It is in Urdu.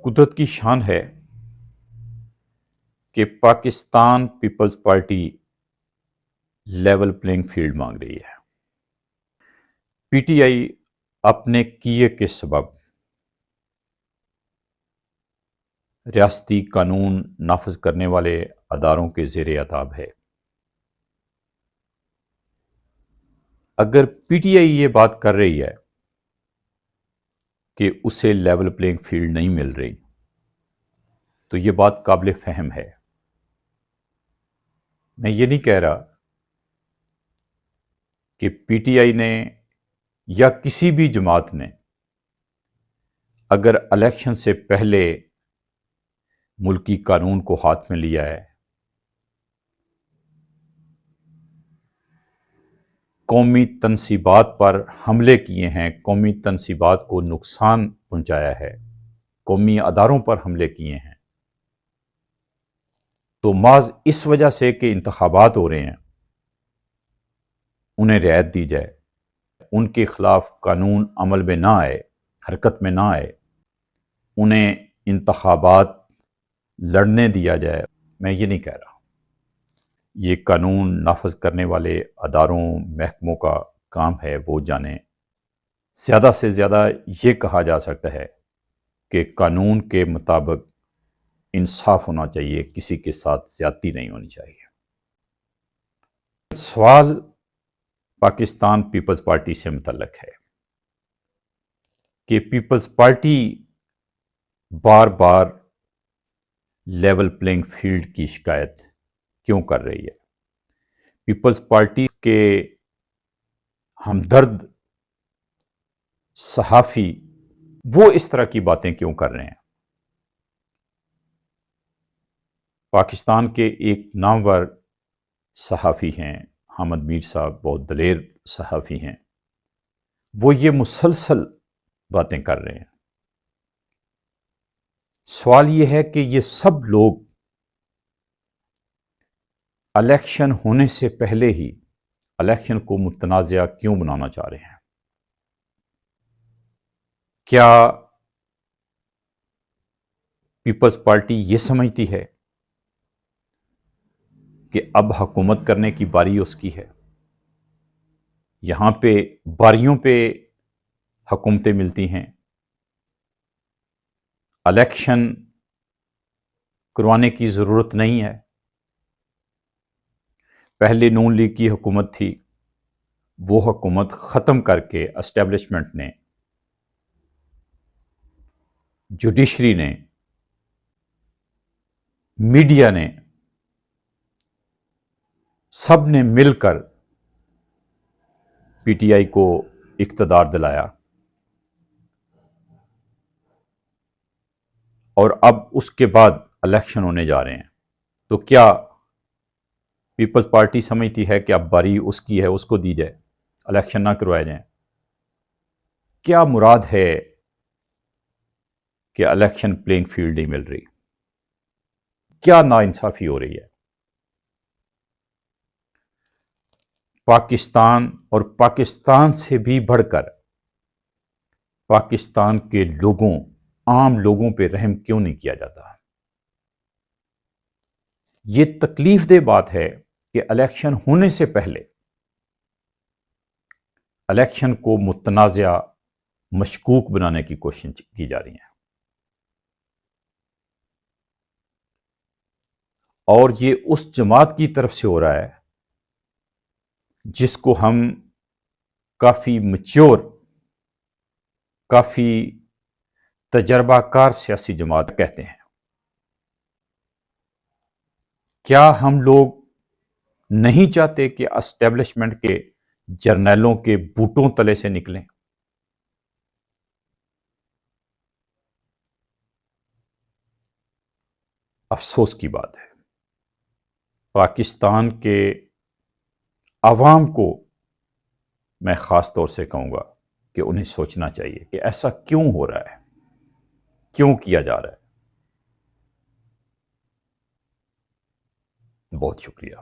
قدرت کی شان ہے کہ Pakistan Peoples Party level playing field مانگ رہی ہے۔ پی ٹی آئی اپنے کیے کے سبب ریاستی قانون نافذ کرنے والے اداروں کے زیر عتاب ہے۔ اگر پی ٹی آئی یہ بات کر رہی ہے کہ اسے لیول پلینگ فیلڈ نہیں مل رہی تو یہ بات قابل فہم ہے۔ میں یہ نہیں کہہ رہا کہ پی ٹی آئی نے یا کسی بھی جماعت نے اگر الیکشن سے پہلے ملکی قانون کو ہاتھ میں لیا ہے، قومی تنصیبات پر حملے کیے ہیں، قومی تنصیبات کو نقصان پہنچایا ہے، قومی اداروں پر حملے کیے ہیں، تو محض اس وجہ سے کہ انتخابات ہو رہے ہیں انہیں رعایت دی جائے، ان کے خلاف قانون عمل میں نہ آئے، حرکت میں نہ آئے، انہیں انتخابات لڑنے دیا جائے؟ میں یہ نہیں کہہ رہا۔ یہ قانون نافذ کرنے والے اداروں، محکموں کا کام ہے، وہ جانیں۔ زیادہ سے زیادہ یہ کہا جا سکتا ہے کہ قانون کے مطابق انصاف ہونا چاہیے، کسی کے ساتھ زیادتی نہیں ہونی چاہیے۔ سوال پاکستان پیپلز پارٹی سے متعلق ہے کہ پیپلز پارٹی بار بار لیول پلینگ فیلڈ کی شکایت کیوں کر رہی ہے؟ پیپلز پارٹی کے ہمدرد صحافی وہ اس طرح کی باتیں کیوں کر رہے ہیں؟ پاکستان کے ایک نامور صحافی ہیں حامد میر صاحب، بہت دلیر صحافی ہیں، وہ یہ مسلسل باتیں کر رہے ہیں۔ سوال یہ ہے کہ یہ سب لوگ الیکشن ہونے سے پہلے ہی الیکشن کو متنازع کیوں بنانا چاہ رہے ہیں؟ کیا پیپلز پارٹی یہ سمجھتی ہے کہ اب حکومت کرنے کی باری اس کی ہے؟ یہاں پہ باریوں پہ حکومتیں ملتی ہیں، الیکشن کروانے کی ضرورت نہیں ہے۔ پہلے نون لیگ کی حکومت تھی، وہ حکومت ختم کر کے اسٹیبلشمنٹ نے، جوڈیشری نے، میڈیا نے، سب نے مل کر پی ٹی آئی کو اقتدار دلایا، اور اب اس کے بعد الیکشن ہونے جا رہے ہیں۔ تو کیا پیپلز پارٹی سمجھتی ہے کہ اب باری اس کی ہے، اس کو دی جائے، الیکشن نہ کروائے جائیں؟ کیا مراد ہے کہ الیکشن پلینگ فیلڈ نہیں مل رہی؟ کیا ناانصافی ہو رہی ہے؟ پاکستان اور پاکستان سے بھی بڑھ کر پاکستان کے لوگوں، عام لوگوں پہ رحم کیوں نہیں کیا جاتا؟ یہ تکلیف دہ بات ہے کہ الیکشن ہونے سے پہلے الیکشن کو متنازع، مشکوک بنانے کی کوشش کی جا رہی ہے، اور یہ اس جماعت کی طرف سے ہو رہا ہے جس کو ہم کافی میچور، کافی تجربہ کار سیاسی جماعت کہتے ہیں۔ کیا ہم لوگ نہیں چاہتے کہ اسٹیبلشمنٹ کے جرنیلوں کے بوٹوں تلے سے نکلیں؟ افسوس کی بات ہے۔ پاکستان کے عوام کو میں خاص طور سے کہوں گا کہ انہیں سوچنا چاہیے کہ ایسا کیوں ہو رہا ہے، کیوں کیا جا رہا ہے۔ بہت شکریہ۔